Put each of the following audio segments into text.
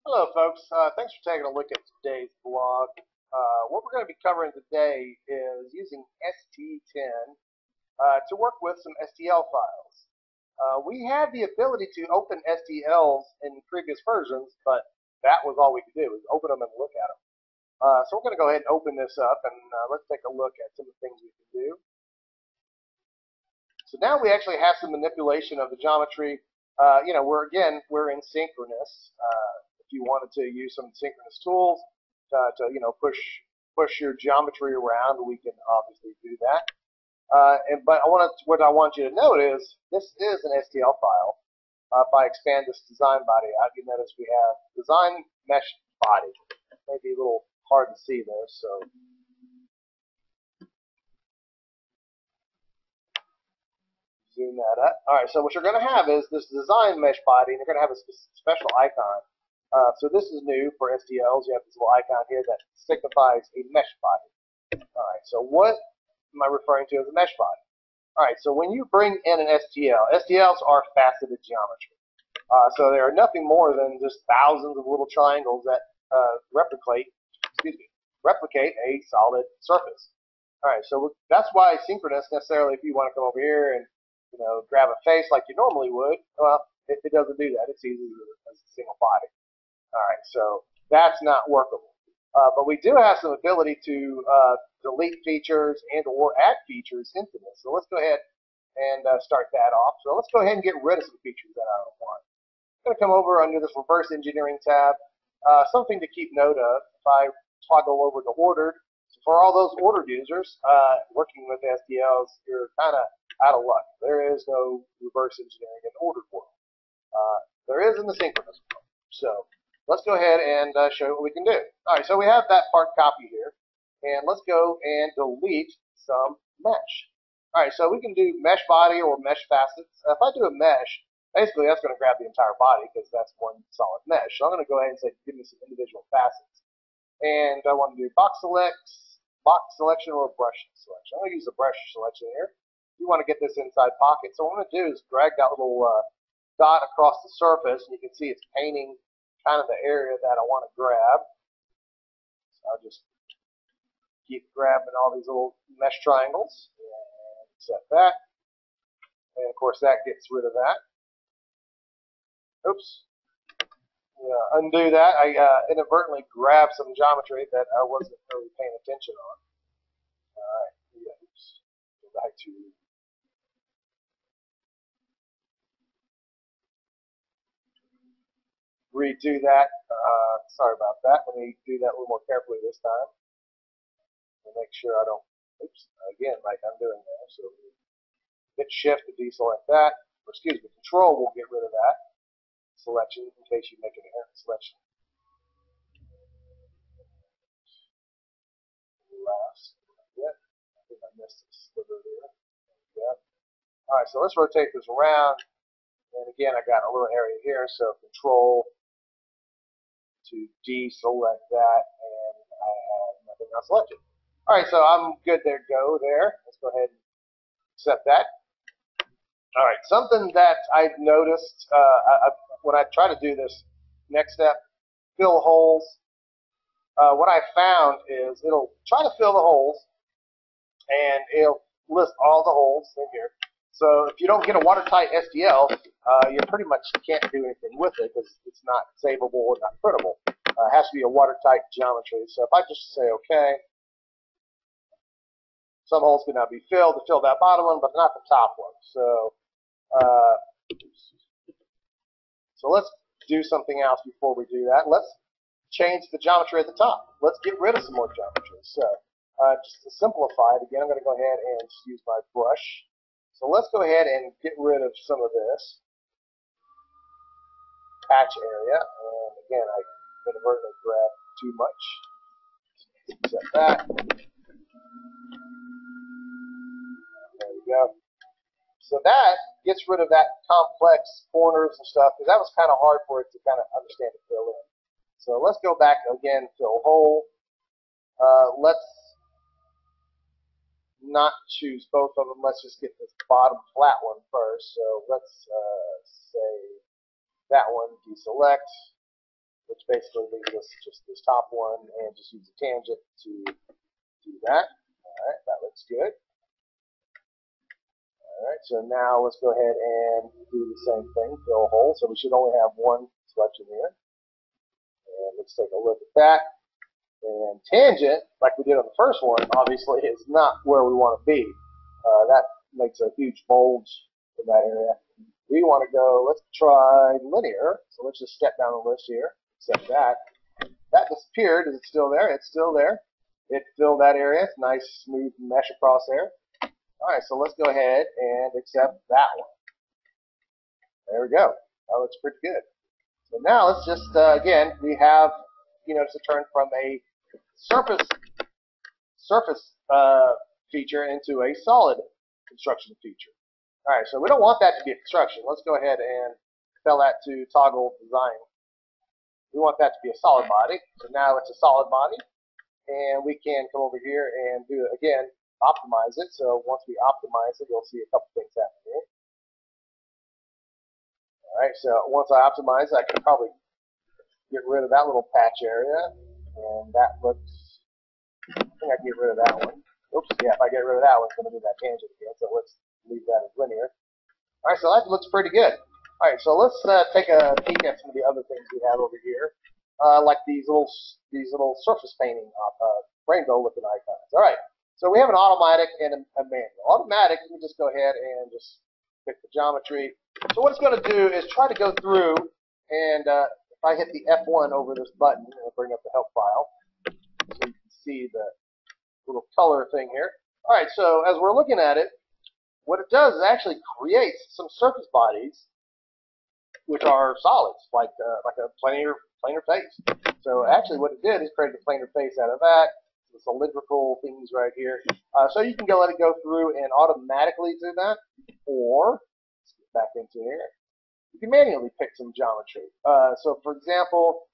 Hello, folks. Thanks for taking a look at today's blog. What we're going to be covering today is using ST10 to work with some STL files. We had the ability to open STLs in previous versions, but that was all we could do, was open them and look at them. So we're going to go ahead and open this up, and let's take a look at some of the things we can do. So now we actually have some manipulation of the geometry. We're in synchronous. If you wanted to use some synchronous tools to push your geometry around, we can obviously do that. But what I want you to note is this is an STL file. If I expand this design body out, you notice we have design mesh body. Maybe a little hard to see there, so zoom that up. All right, so what you're going to have is this design mesh body, and you're going to have a special icon. So this is new for STLs. You have this little icon here that signifies a mesh body. All right, so what am I referring to as a mesh body? All right, so when you bring in an STL, STLs are faceted geometry. So they are nothing more than just thousands of little triangles that replicate a solid surface. All right, so that's why synchronous necessarily, if you want to come over here and grab a face like you normally would, well, it doesn't do that. It sees it as a single body. All right, so that's not workable. But we do have some ability to delete features and or add features into this. So let's go ahead and start that off. So let's go ahead and get rid of some features that I don't want. I'm going to come over under this reverse engineering tab. Something to keep note of, if I toggle over to ordered, so for all those ordered users working with STLs, you're kind of out of luck. There is no reverse engineering in ordered world. There is in the synchronous world. So let's go ahead and show you what we can do. All right, so we have that part copied here, and let's go and delete some mesh. All right, so we can do mesh body or mesh facets. If I do a mesh, basically that's going to grab the entire body because that's one solid mesh. So I'm going to go ahead and say, give me some individual facets. And I want to do box selection, or brush selection. I'm going to use the brush selection here. You want to get this inside pocket. So what I'm going to do is drag that little dot across the surface, and you can see it's painting kind of the area that I want to grab. So I'll just keep grabbing all these little mesh triangles and set that. And of course that gets rid of that. Oops. Undo that. I inadvertently grabbed some geometry that I wasn't really paying attention on. Alright, oops. Go back to redo that. Sorry about that. Let me do that a little more carefully this time. And make sure I don't, oops, again, like I'm doing there. So hit shift to deselect that. Or excuse me, control will get rid of that selection in case you make an error in selection. Last, yeah, I think I missed this sliver here. Yeah. All right, so let's rotate this around. And again, I got a little area here, so control to deselect that, and I have nothing else selected. All right, so I'm good there. Go there. Let's go ahead and accept that. All right, something that I've noticed when I try to do this next step, fill holes. What I found is it'll try to fill the holes, and it'll list all the holes in here. So if you don't get a watertight STL, you pretty much can't do anything with it because it's not savable or not printable. It has to be a watertight geometry. So if I just say OK, some holes can now be filled to fill that bottom one, but not the top one. So let's do something else before we do that. Let's change the geometry at the top. Let's get rid of some more geometry. So just to simplify it, again, I'm going to go ahead and just use my brush. So let's go ahead and get rid of some of this patch area. And again, I inadvertently grabbed too much. Set that. There we go. So that gets rid of that complex corners and stuff, because that was kind of hard for it to kind of understand and fill in. So let's go back again, fill hole. Let's not choose both of them. Let's just get this bottom flat one first. So let's say that one, deselect. which basically leaves us just this top one, and just use a tangent to do that. All right, that looks good. All right, so now let's go ahead and do the same thing, fill a hole. So we should only have one selection here. And let's take a look at that. And tangent, like we did on the first one, obviously is not where we want to be. That makes a huge bulge in that area. We want to go, let's try linear. So let's just step down the list here, accept that. That disappeared. Is it still there? It's still there. It filled that area. It's nice, smooth mesh across there. All right, so let's go ahead and accept that one. There we go. That looks pretty good. So now let's just, again, we have, to turn from a surface feature into a solid construction feature. All right, so we don't want that to be a construction. Let's go ahead and tell that to toggle design. We want that to be a solid body. So now it's a solid body. And we can come over here and do it again, optimize it. So once we optimize it, you'll see a couple things happen here. All right, so once I optimize it, I can probably get rid of that little patch area. And that looks, I think I can get rid of that one. Oops, yeah, if I get rid of that one, it's going to do that tangent again. So let's leave that as linear. All right, so that looks pretty good. All right, so let's take a peek at some of the other things we have over here, like these little surface painting rainbow-looking icons. All right, so we have an automatic and a manual. Automatic, you can just go ahead and just pick the geometry. So what it's going to do is try to go through, and if I hit the F1 over this button, it'll bring up the help file, so you can see the little color thing here. All right, so as we're looking at it, what it does is actually creates some surface bodies which are solids, like a planar face. So actually what it did is create a planar face out of that. The cylindrical things right here. So you can let it go through and automatically do that, or let's get back into here. You can manually pick some geometry. So for example,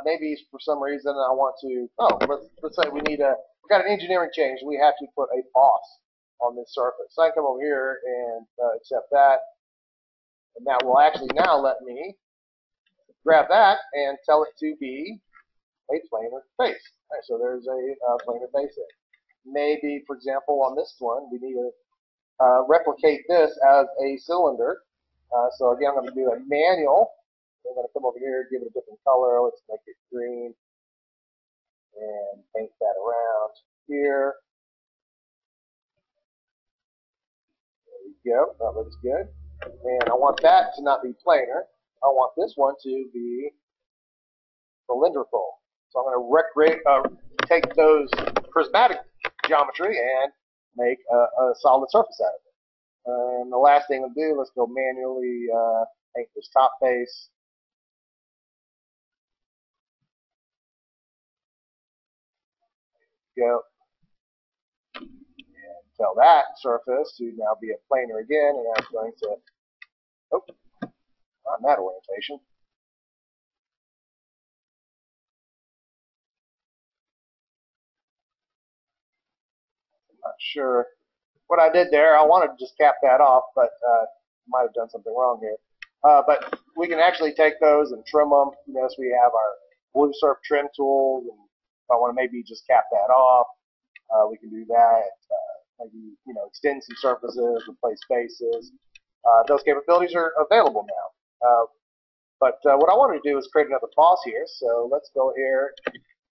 maybe for some reason I want to, let's say we've got an engineering change. We have to put a boss on this surface. So I can come over here and accept that. And that will actually now let me grab that and tell it to be a planar face. All right, so there's a planar face there. Maybe, for example, on this one, we need to replicate this as a cylinder. So again, I'm going to do a manual. I'm going to come over here, give it a different color. Let's make it green. And paint that around here. There we go. That looks good. And I want that to not be planar. I want this one to be cylindrical. So I'm going to take those prismatic geometry and make a solid surface out of it. And the last thing I'll do, let's go manually paint this top face. Go. And tell that surface to now be a planar again, and I'm going to, on that orientation. I'm not sure what I did there. I wanted to just cap that off, but might have done something wrong here. But we can actually take those and trim them. So we have our blue surf trim tools, and if I want to maybe just cap that off, we can do that. Maybe extend some surfaces, replace faces. Those capabilities are available now. But what I wanted to do is create another boss here. So let's go here,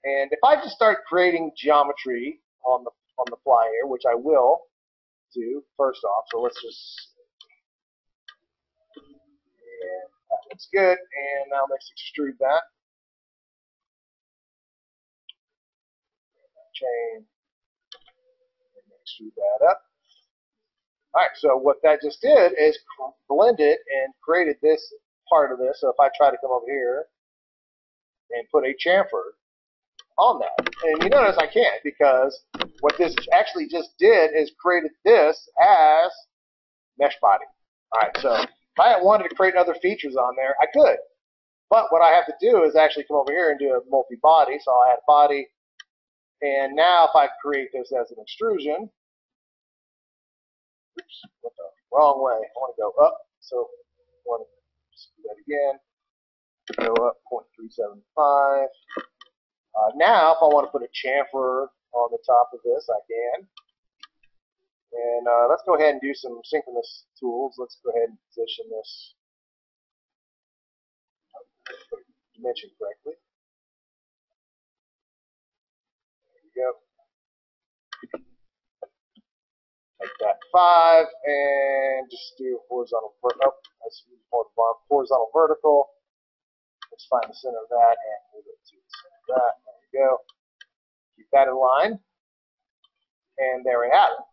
and if I just start creating geometry on the fly here, which I will do first off. So let's just, and that looks good. And now let's extrude that. Chain. Extrude that up. All right, so what that just did is blended and created this part of this. So if I try to come over here and put a chamfer on that, and you notice I can't, because what this actually just did is created this as mesh body. All right, so if I wanted to create other features on there, I could. But what I have to do is actually come over here and do a multi-body. So I'll add body. And now if I create this as an extrusion, oops, went the wrong way. I want to go up. So I want to just do that again. Go up 0.375. Now, if I want to put a chamfer on the top of this, I can. And let's go ahead and do some synchronous tools. Let's go ahead and position this dimension correctly. There you go. Make that 5 and just do horizontal vertical. Horizontal vertical. Let's find the center of that and move it to the center of that. There we go. Keep that in line. And there we have it.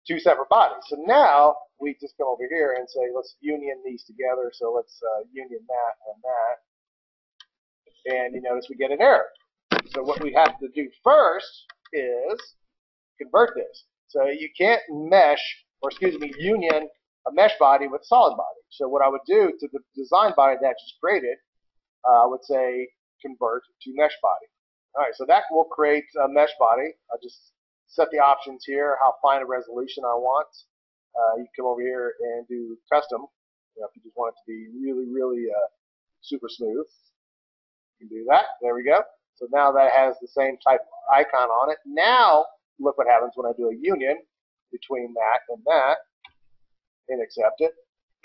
Two separate bodies. So now we just come over here and say, let's union these together. So let's union that and that. And you notice we get an error. So what we have to do first is convert this. So you can't union a mesh body with a solid body. So what I would do to the design body that I just created, I would say convert to mesh body. All right, so that will create a mesh body. I'll just set the options here, how fine a resolution I want. You can come over here and do custom. You know, if you just want it to be really, really super smooth, you can do that. There we go. So now that has the same type of icon on it. Now, look what happens when I do a union between that and accept it.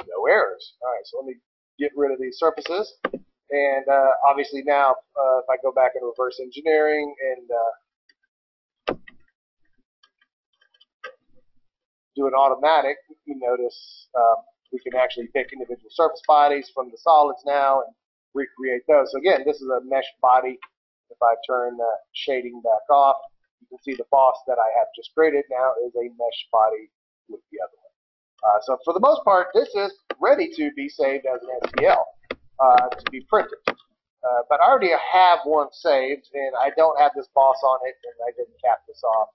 No errors. All right, so let me get rid of these surfaces. And obviously now, if I go back into reverse engineering and do an automatic, you notice we can actually pick individual surface bodies from the solids now and recreate those. So again, this is a mesh body. If I turn shading back off, you can see the boss that I have just created now is a mesh body with the other one. So for the most part, this is ready to be saved as an STL to be printed. But I already have one saved, and I don't have this boss on it, and I didn't cap this off.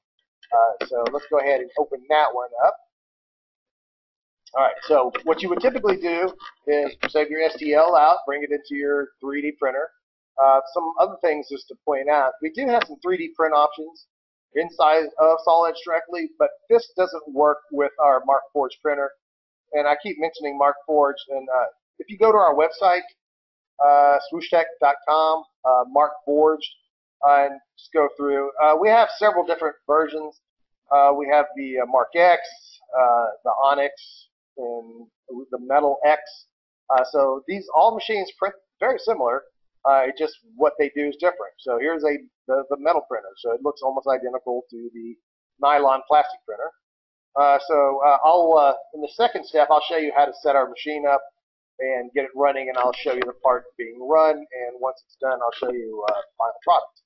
So let's go ahead and open that one up. All right, so what you would typically do is save your STL out, bring it into your 3D printer. Some other things just to point out, we do have some 3D print options inside of Solid Edge directly, but this doesn't work with our Markforged printer. And I keep mentioning Markforged, and if you go to our website, swooshtech.com, Markforged, and just go through. We have several different versions. We have the Mark X, the Onyx, and the Metal X. So these all machines print very similar. It's just what they do is different. So here's the metal printer. So it looks almost identical to the nylon plastic printer. I'll in the second step, I'll show you how to set our machine up and get it running, and I'll show you the part being run. And once it's done, I'll show you final product.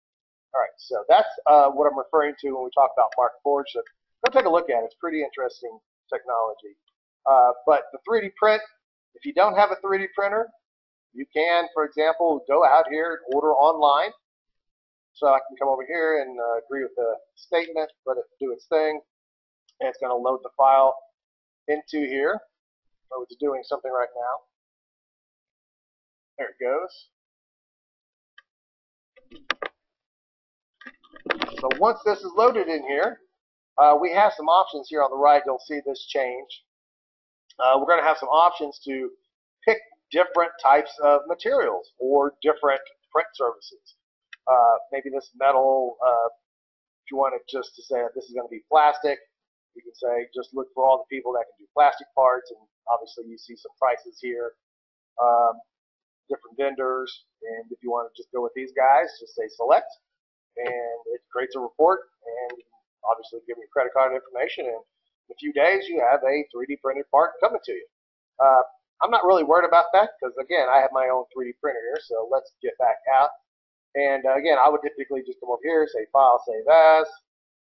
All right, so that's what I'm referring to when we talk about Markforged. So go take a look at it. It's pretty interesting technology. But the 3D print, if you don't have a 3D printer, you can, for example, go out here and order online. So I can come over here and agree with the statement, let it do its thing, and it's going to load the file into here. So it's doing something right now. There it goes. So once this is loaded in here, we have some options here on the right. You'll see this change. We're going to have some options to pick different types of materials or different print surfaces. Maybe this metal, if you wanted just to say this is going to be plastic, you can say just look for all the people that can do plastic parts, and obviously you see some prices here, different vendors, and if you want to just go with these guys, just say select, and it creates a report, and obviously give me credit card information, and in a few days you have a 3D printed part coming to you. I'm not really worried about that because, again, I have my own 3D printer here, so let's get back out. And, again, I would typically just come over here, say File, Save As,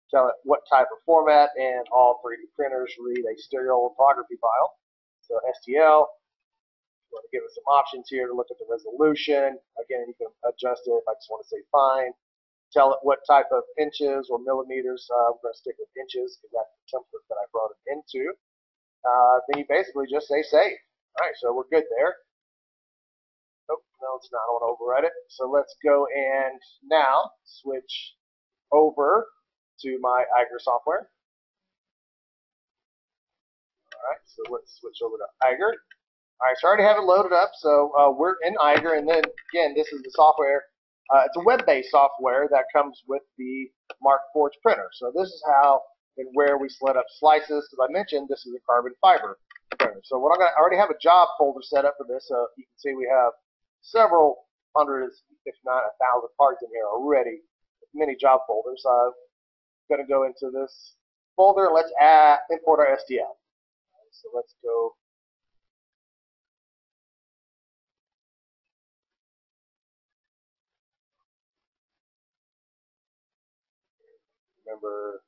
tell it what type of format, and all 3D printers read a stereolithography file. So STL, you want to give it some options here to look at the resolution. Again, you can adjust it if I just want to say fine. Tell it what type of inches or millimeters. We're going to stick with inches because that's the template that I brought it into. Then you basically just say save. All right, so we're good there. Oh, no, it's not. I want to override it. So let's go and now switch over to my Eiger software. All right, so let's switch over to Eiger. All right, so I already have it loaded up. So we're in Eiger, and then again, this is the software. It's a web-based software that comes with the Mark Forge printer. So this is how and where we split up slices. As I mentioned, this is a carbon fiber printer. So what I already have a job folder set up for this. So you can see we have several hundreds, if not 1,000 parts in here already. Many job folders. I'm going to go into this folder and let's import our STL. So let's go. Remember,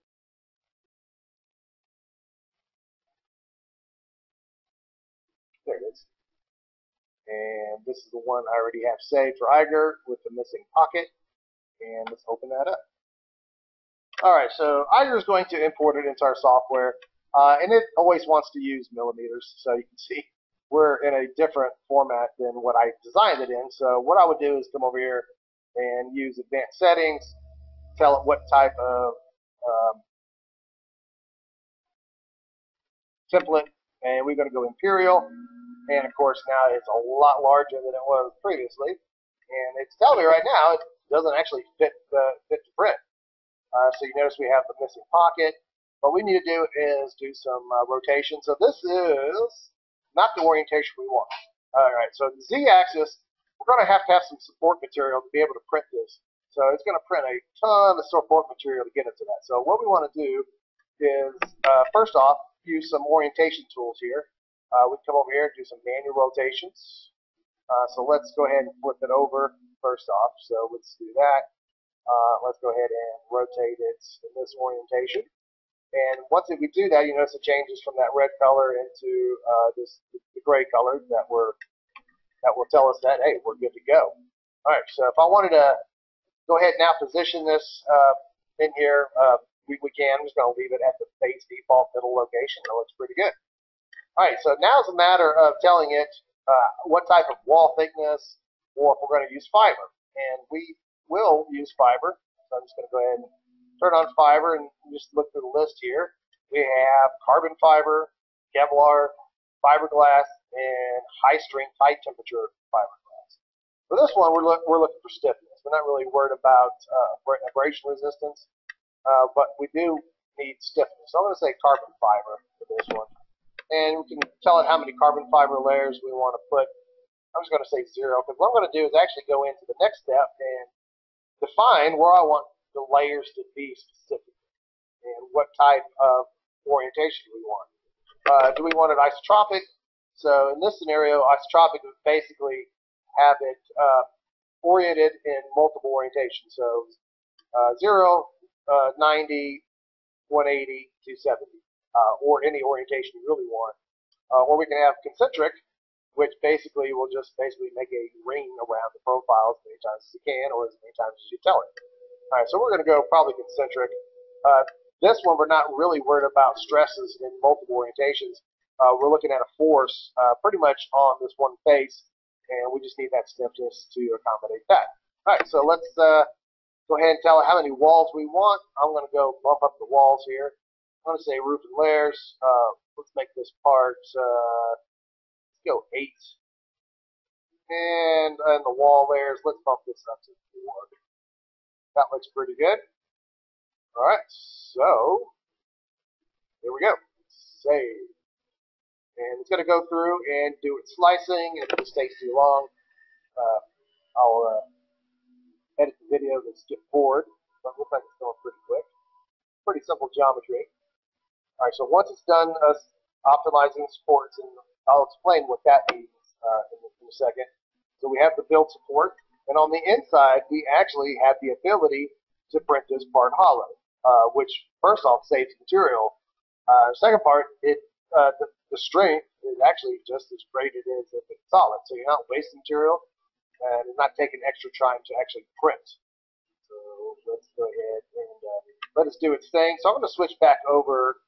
there it is. And this is the one I already have saved for Eiger with the missing pocket. And let's open that up. All right, so Eiger is going to import it into our software, and it always wants to use millimeters. So you can see we're in a different format than what I designed it in. So what I would do is come over here and use advanced settings, tell it what type of template, and we're going to go imperial. And of course now it's a lot larger than it was previously, and it's telling me right now it doesn't actually fit to print. So you notice we have the missing pocket. What we need to do is do some rotation. So this is not the orientation we want. All right, so the Z-axis, we're going to have some support material to be able to print this. So it's going to print a ton of support material to get it to that. So what we want to do is, first off, use some orientation tools here. We can come over here and do some manual rotations. So let's go ahead and flip it over first off. So let's do that. Let's go ahead and rotate it in this orientation. And once we do that, you notice it changes from that red color into the gray color that will tell us that, hey, we're good to go. All right, so if I wanted to go ahead and now position this in here, we can. I'm just going to leave it at the base default middle location. It looks pretty good. All right, so now it's a matter of telling it what type of wall thickness or if we're going to use fiber. And we will use fiber. So I'm just going to go ahead and turn on fiber and just look through the list here. We have carbon fiber, Kevlar, fiberglass, and high strength, high temperature fiberglass. For this one, we're looking for stiffness. We're not really worried about abrasion resistance, but we do need stiffness. So I'm going to say carbon fiber for this one. And we can tell it how many carbon fiber layers we want to put. I'm just going to say 0, because what I'm going to do is actually go into the next step and define where I want the layers to be specifically and what type of orientation we want. Do we want it isotropic? So in this scenario, isotropic would basically have it oriented in multiple orientations. So 0, 90, 180, 270, or any orientation you really want. Or we can have concentric, which basically will just make a ring around the profile as many times as you can, or as many times as you tell it. All right, so we're going to go probably concentric. This one, we're not really worried about stresses in multiple orientations. We're looking at a force pretty much on this one face, and we just need that stiffness to accommodate that. All right, so let's go ahead and tell it how many walls we want. I'm going to go bump up the walls here. I'm going to say roof and layers. Let's make this part, let's go 8. And the wall layers, let's bump this up to 4. That looks pretty good. All right, so here we go. Save. And it's going to go through and do its slicing. If this takes too long, I'll edit the video and skip forward. But it looks like it's going pretty quick. Pretty simple geometry. All right, so once it's done optimizing supports, and I'll explain what that means in a second. So we have the build support, and on the inside, we actually have the ability to print this part hollow, which first off saves material. Second part, the strength is actually just as great as it is if it's solid, so you're not wasting material, and it's not taking extra time to actually print. So let's go ahead and let it do its thing. So I'm going to switch back over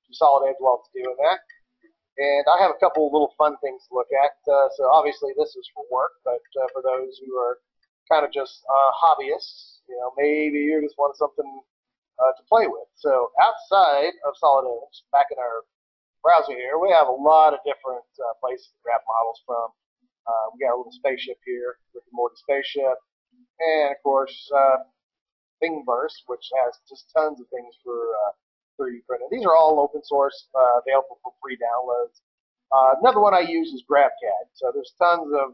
to Solid Edge while it's doing that. And I have a couple little fun things to look at. So obviously this is for work, but for those who are kind of just hobbyists, maybe you just want something to play with. So outside of Solid Edge, back in our browser here, we have a lot of different places to grab models from. We got a little spaceship here, Rick and Morty spaceship, and of course Thingiverse, which has just tons of things for 3D printing. These are all open source, available for free downloads. Another one I use is GrabCAD. So there's tons of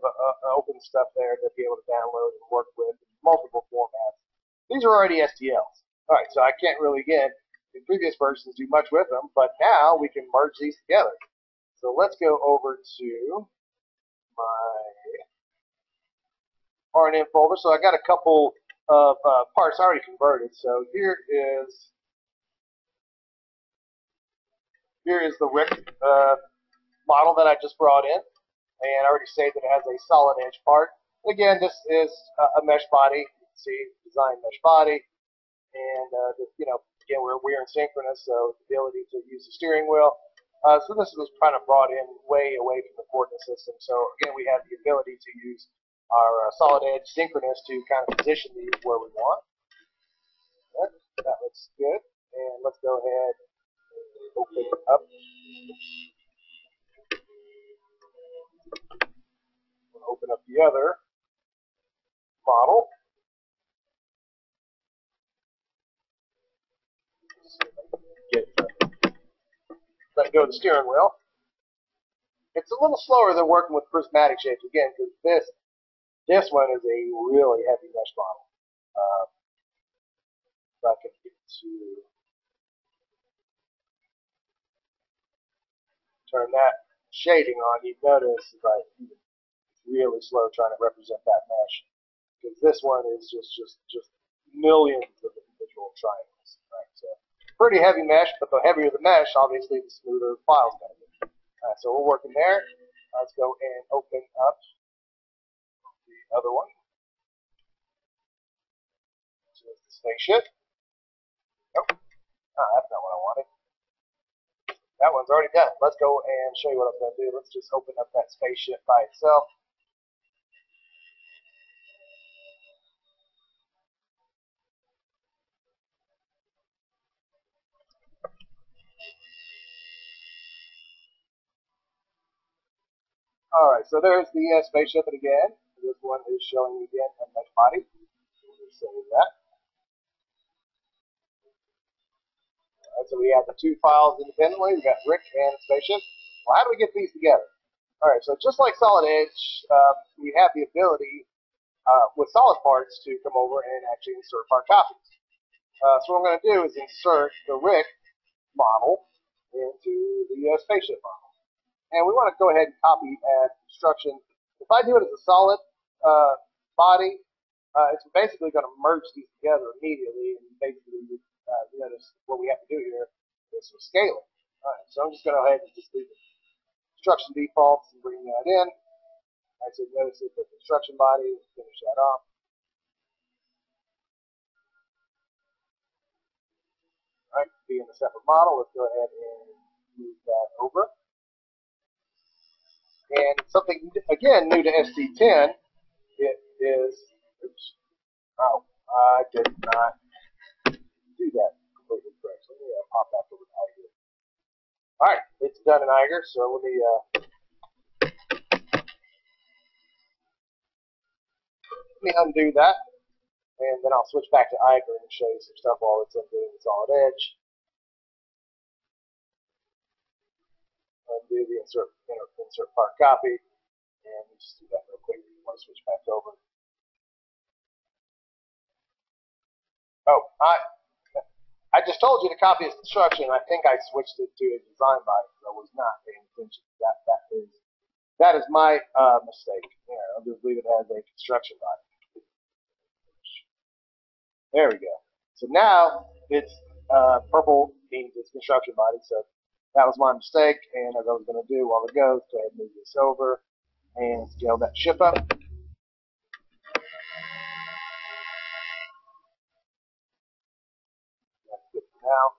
open stuff there to be able to download and work with in multiple formats. These are already STLs. All right, so I can't really, again, in previous versions, do much with them, but now we can merge these together. So let's go over to my RNN folder. So I got a couple of parts already converted. So here is the Rick model that I just brought in, and I already saved that it has a solid edge part. Again, this is a mesh body. You can see design mesh body, and again we're in synchronous, so the ability to use the steering wheel. So this was kind of brought in way away from the coordinate system. So again, we have the ability to use our solid edge synchronous to kind of position these where we want. That looks good, and let's go ahead and open it up. We'll open up the other model. Let go of the steering wheel. It's a little slower than working with prismatic shapes again, because this one is a really heavy mesh model. If I can get to turn that shading on, you notice like it's really slow trying to represent that mesh, because this one is just millions of individual triangles. Right? So pretty heavy mesh, but the heavier the mesh, obviously the smoother the file's going to be. So we're working there. Let's go and open up the other one. So it's the spaceship. Nope. That's not what I wanted. That one's already done. Let's go and show you what I'm going to do. Let's just open up that spaceship by itself. Alright, so there's the spaceship again. This one is showing you again a mesh body. We'll just save that. Alright, so we have the two files independently. We got Rick and spaceship. Well, how do we get these together? Alright, so just like Solid Edge, we have the ability with solid parts to come over and actually insert part copies. So what I'm going to do is insert the Rick model into the spaceship model. And we want to go ahead and copy as construction. If I do it as a solid body, it's basically going to merge these together immediately. And basically, you notice what we have to do here is some scaling. All right, so I'm just going to go ahead and just leave the construction defaults and bring that in. All right, so notice that the construction body, let's finish that off. All right, being a separate model, let's go ahead and move that over. And something, again, new to ST10, it is, oops, oh, I did not do that completely correct. So let me pop back over to Eiger. All right, it's done in Eiger, so let me undo that, and then I'll switch back to Eiger and show you some stuff while it's undoing the Solid Edge. Undo the insert part copy, and we'll just do that real quick. We want to switch back over. Oh, I just told you to copy as construction. I think I switched it to a design body because I was not paying attention. That is my mistake. Here, I'll just leave it as a construction body. There we go. So now it's purple means it's construction body. So that was my mistake, and as I was going to do while it goes, go ahead and move this over and scale that ship up. That's good for now.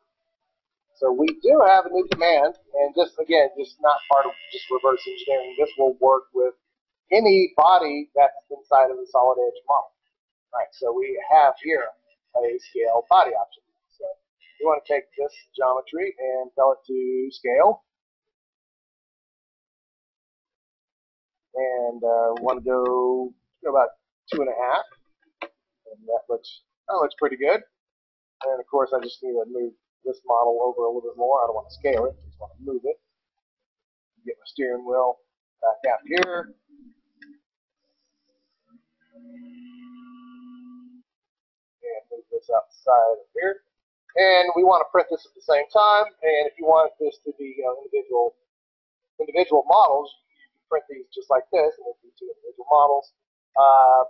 So we do have a new command, and just again, just not part of just reverse engineering. This will work with any body that's inside of the Solid Edge model. All right, so we have here a scale body option. So we want to take this geometry and tell it to scale. and we want to go about 2.5, and that looks pretty good. And of course, I just need to move this model over a little bit more. I don't want to scale it; I just want to move it. Get my steering wheel back out here. And move this outside of here. And we want to print this at the same time. And if you want this to be individual models, you can print these just like this, and it'll be 2 individual models.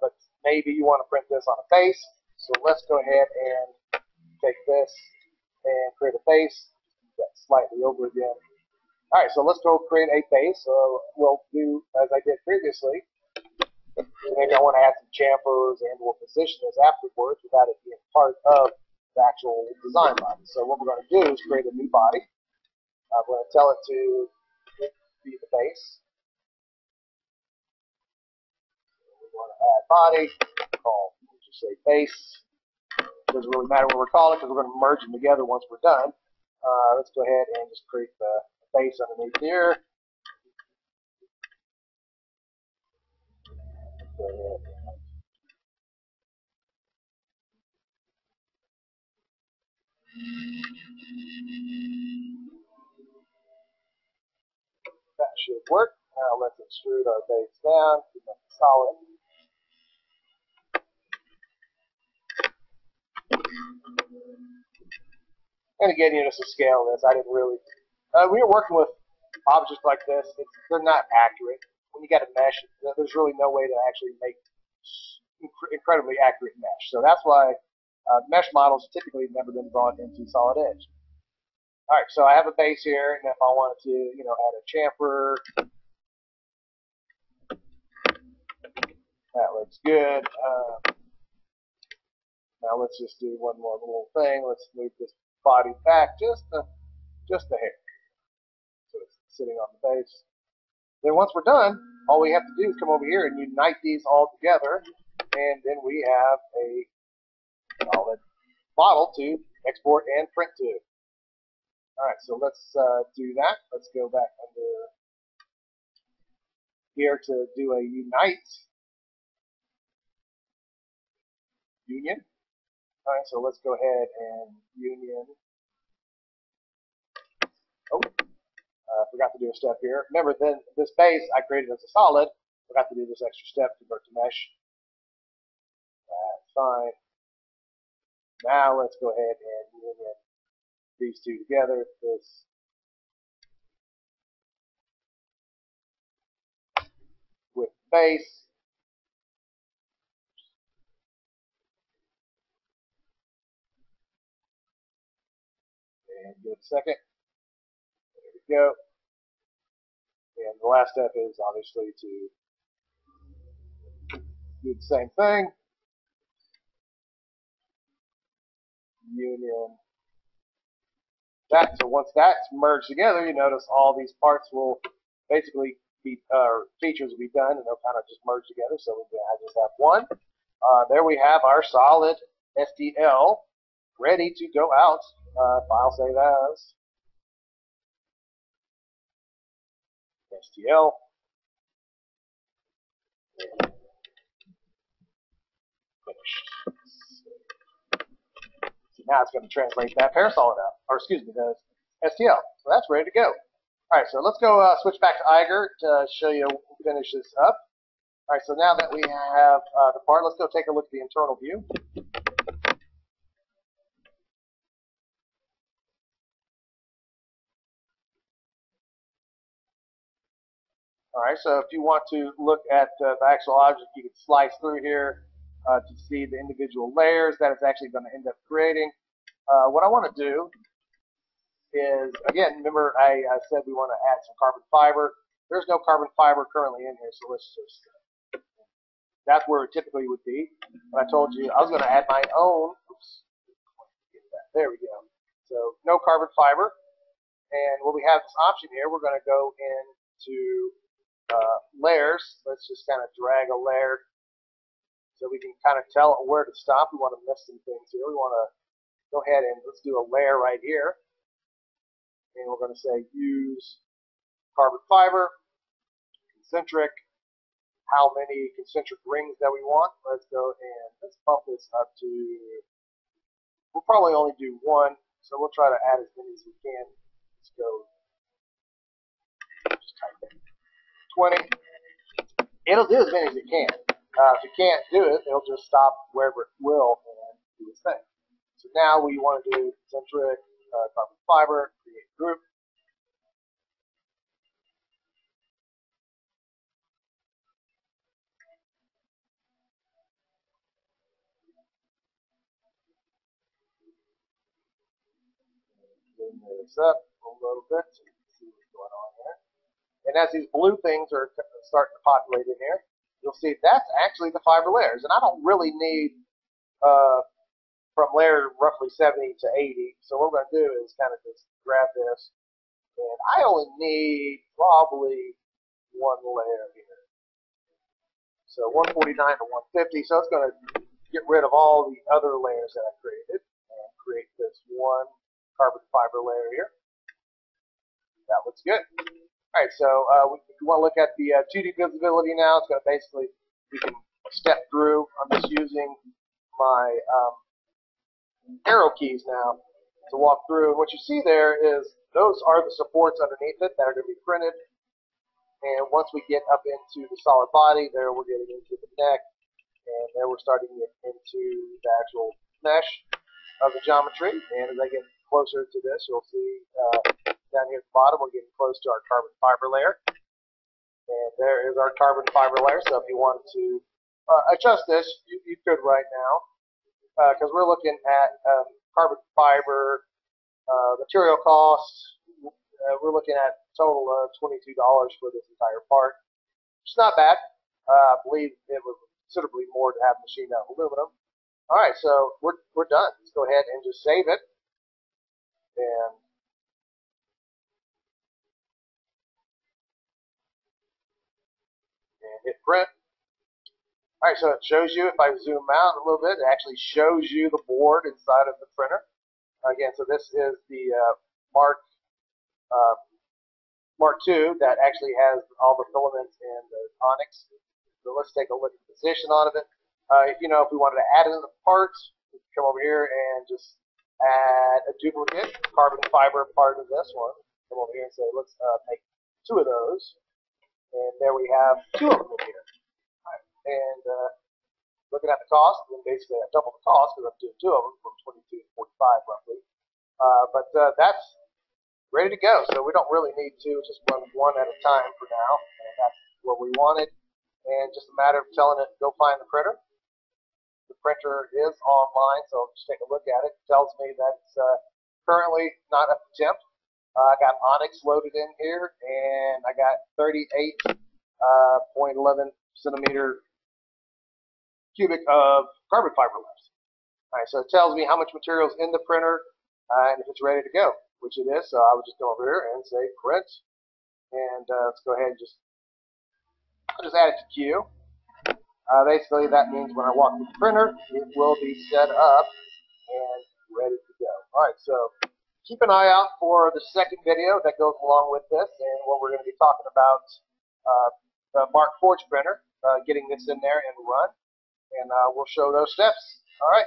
But maybe you want to print this on a base. So let's go ahead and take this and create a base. That slightly over again. All right, so let's go create a base. So we'll do as I did previously. Maybe I want to add some chamfers and we'll position this afterwards without it being part of the actual design body. So what we're going to do is create a new body. I'm going to tell it to be the base. We want to add body. Call, we'll just say base. It doesn't really matter what we're calling it because we're going to merge them together once we're done. Let's go ahead and just create the base underneath here. Go ahead. That should work. Now let's extrude our base down to make it solid. And again, you know, to scale this, I didn't really. When you're working with objects like this, they're not accurate. When you got a mesh, there's really no way to actually make incredibly accurate mesh. So that's why mesh models typically never been brought into Solid Edge. All right, so I have a base here, and if I wanted to, you know, add a chamfer, that looks good. Now let's just do one more little thing. Let's move this body back just a hair, so it's sitting on the base. Then once we're done, all we have to do is come over here and unite these all together, and then we have a solid model to export and print to. All right, so let's do that. Let's go back under here to do a unite union. All right, so let's go ahead and union. Oh, forgot to do a step here. Remember, then this base I created as a solid. Forgot to do this extra step to convert to mesh. That's fine. Now let's go ahead and union these two together. This with base. And give it a second. There we go. And the last step is obviously to do the same thing. Union that. So once that's merged together, you notice all these parts will basically be features will be done, and they'll kind of just merge together. So I just have one. There we have our solid STL ready to go out. File save as STL. Finished. So now it's going to translate that parasolid out, or excuse me, the STL. So that's ready to go. All right, so let's go switch back to Iger to show you finish this up. All right, so now that we have the part, let's go take a look at the internal view. All right, so if you want to look at the actual object, you can slice through here to see the individual layers that it's actually going to end up creating. What I want to do is, again, remember I said we want to add some carbon fiber. There's no carbon fiber currently in here, so let's just, that's where it typically would be. But I told you I was going to add my own. Oops, there we go. So no carbon fiber. And when we have this option here, we're going to go into layers. Let's just kind of drag a layer so we can kind of tell where to stop. We want to miss some things here. We want to go ahead and let's do a layer right here. And we're going to say use carbon fiber, concentric, how many concentric rings that we want. Let's go and let's bump this up to, we'll probably only do one, so we'll try to add as many as we can. Let's go, just type in 20. It'll do as many as it can. If you can't do it, it'll just stop wherever it will and do its thing. So now we want to do concentric, carbon fiber, create group. Zoom this up a little bit so you can see what's going on there. And as these blue things are starting to populate in here, you'll see that's actually the fiber layers. And I don't really need from layer roughly 70 to 80. So what we're going to do is kind of just grab this. And I only need probably one layer here. So 149 to 150. So it's going to get rid of all the other layers that I created and create this one carbon fiber layer here. That looks good. All right, so we want to look at the 2D visibility now. It's going to basically, we can step through. I'm just using my arrow keys now to walk through. And what you see there is those are the supports underneath it that are going to be printed. And once we get up into the solid body, there we're getting into the neck, and there we're starting to get into the actual mesh of the geometry. And as I get closer to this, you'll see down here at the bottom, we're getting close to our carbon fiber layer. And there is our carbon fiber layer. So if you wanted to adjust this, you could right now, because we're looking at carbon fiber material costs. We're looking at a total of $22 for this entire part. It's not bad. I believe it was considerably more to have machined out aluminum. All right, so we're done. Let's go ahead and just save it. And hit print. All right, so it shows you, if I zoom out a little bit, it actually shows you the board inside of the printer. Again, so this is the Mark II that actually has all the filaments and the onyx. So let's take a look at the position on it. If we wanted to add in the parts, we can come over here and just add a duplicate carbon fiber part of this one. Come over here and say, let's make 2 of those. And there we have 2 of them in here. Right. And looking at the cost, then basically I double the cost because I'm doing 2 of them from 22 to 45 roughly. But that's ready to go. So we don't really need to just run one at a time for now. And that's what we wanted. And just a matter of telling it, go find the printer. The printer is online, so just take a look at it. It tells me that it's currently not up to temp. I got onyx loaded in here, and I got 38.11 centimeter cubic of carbon fiber left. All right, so it tells me how much material is in the printer and if it's ready to go, which it is. So I would just go over here and say print, and let's go ahead and I'll just add it to queue. Basically, that means when I walk through the printer, it will be set up and ready to go. All right, so keep an eye out for the second video that goes along with this, and what we're going to be talking about the Mark Forge printer, getting this in there and run, and we'll show those steps. All right.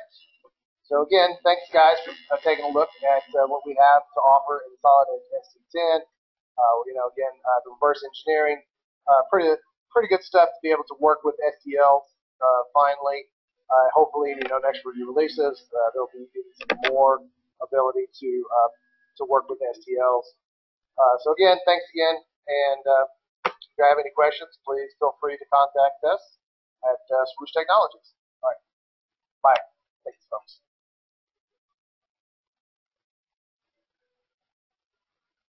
So again, thanks guys for taking a look at what we have to offer in Solid Edge ST10. Again, the reverse engineering, pretty good stuff to be able to work with STLs. Finally, hopefully, next review releases, there'll be some more ability to work with STLs. So again, thanks again, and if you have any questions, please feel free to contact us at Swoosh Technologies. All right, bye. Thanks, folks.